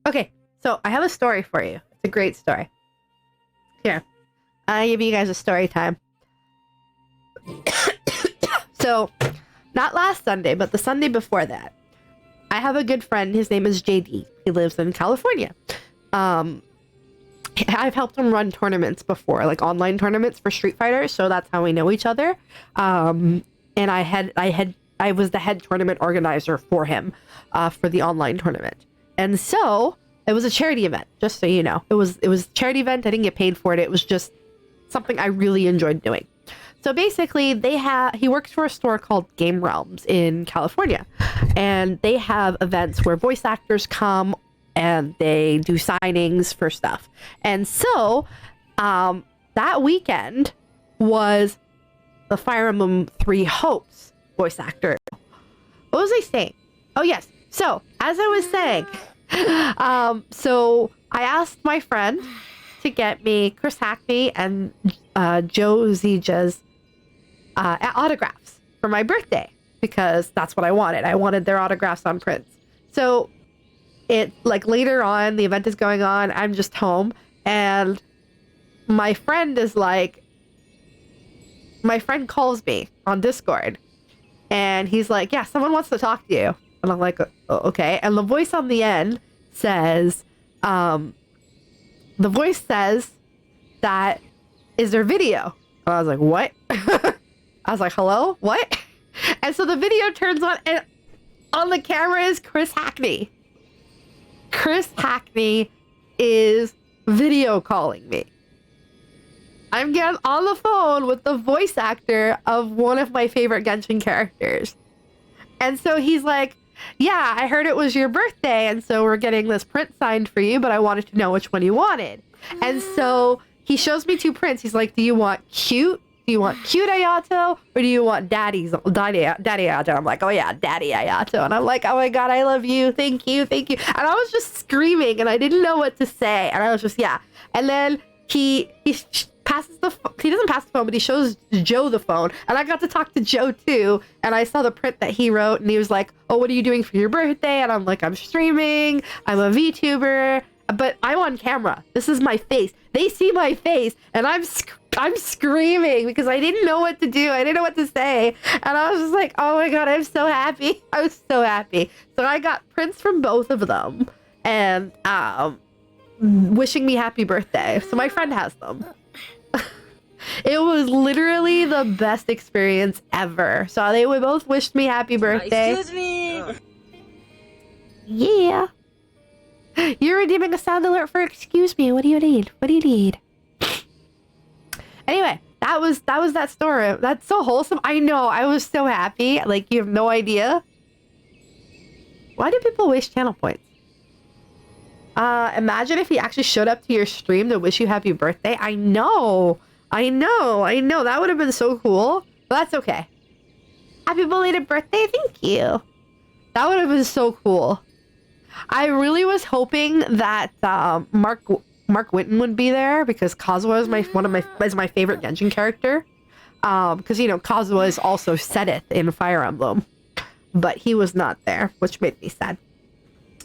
Okay, so I have a story for you. It's a great story. Here, I'll give you guys a story time. So, not last Sunday, but the Sunday before that, I have a good friend. His name is JD. He lives in California. I've helped him run tournaments before, like online tournaments for Street Fighter, so that's how we know each other. And I was the head tournament organizer for him, for the online tournament. And so it was a charity event, just so you know. It was a charity event. I didn't get paid for it. It was just something I really enjoyed doing. So basically, he works for a store called Game Realms in California, and they have events where voice actors come and they do signings for stuff. And so that weekend was the Fire Emblem 3 Hopes voice actor. What was I saying? Oh yes. So as I was saying, so I asked my friend to get me Chris Heckney and Joe Zieja's autographs for my birthday, because that's what I wanted. I wanted their autographs on prints. So it, like, later on, the event is going on, I'm just home, and my friend calls me on Discord, and he's like, yeah, someone wants to talk to you. And I'm like, oh, okay. And the voice on the end says, that, is there video? And I was like, what? I was like, hello? What? And so the video turns on, and on the camera is Chris Heckney. Chris Heckney is video calling me. I'm getting on the phone with the voice actor of one of my favorite Genshin characters. And so he's like, yeah, I heard it was your birthday, and so we're getting this print signed for you, but I wanted to know which one you wanted. And so he shows me 2 prints. He's like, do you want cute? Do you want cute Ayato, or do you want daddy Ayato? I'm like, oh yeah, daddy Ayato. And I'm like, oh my god, I love you. Thank you. And I was just screaming, and I didn't know what to say. And I was just, yeah. And then he doesn't pass the phone, but he shows Joe the phone. And I got to talk to Joe too. And I saw the print that he wrote, and he was like, oh, what are you doing for your birthday? And I'm like, I'm streaming. I'm a VTuber. But I'm on camera. This is my face. They see my face, and I'm screaming because I didn't know what to do. I didn't know what to say. And I was just like, oh my god, I'm so happy. I was so happy. So I got prints from both of them, and wishing me happy birthday. So my friend has them. It was literally the best experience ever. So they both wished me happy birthday. Excuse me. Yeah. You're redeeming a sound alert for excuse me. What do you need? Anyway, that was that story. That's so wholesome. I know. I was so happy. Like, you have no idea. Why do people waste channel points? Imagine if he actually showed up to your stream to wish you happy birthday. I know. That would have been so cool. But that's okay. Happy belated birthday. Thank you. That would have been so cool. I really was hoping that Mark Winton would be there, because Kazuha is my favorite Genshin character. Because, you know, Kazuha is also Seteth in Fire Emblem, but he was not there, which made me sad.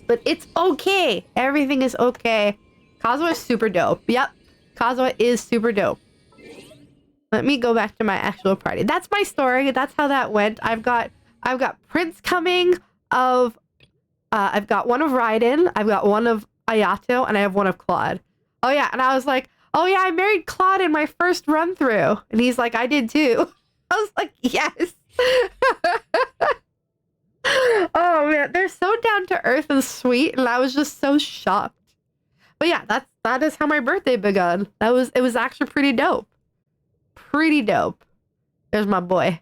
But it's okay. Everything is okay. Kazuha is super dope. Yep, Kazuha is super dope. Let me go back to my actual party. That's my story. That's how that went. I've got prints coming of. I've got one of Raiden, I've got one of Ayato, and I have one of Claude. Oh yeah, and I was like, oh yeah, I married Claude in my first run through. And he's like, I did too. I was like, yes. Oh man, they're so down to earth and sweet, and I was just so shocked. But yeah, that is how my birthday begun. It was actually pretty dope. There's my boy.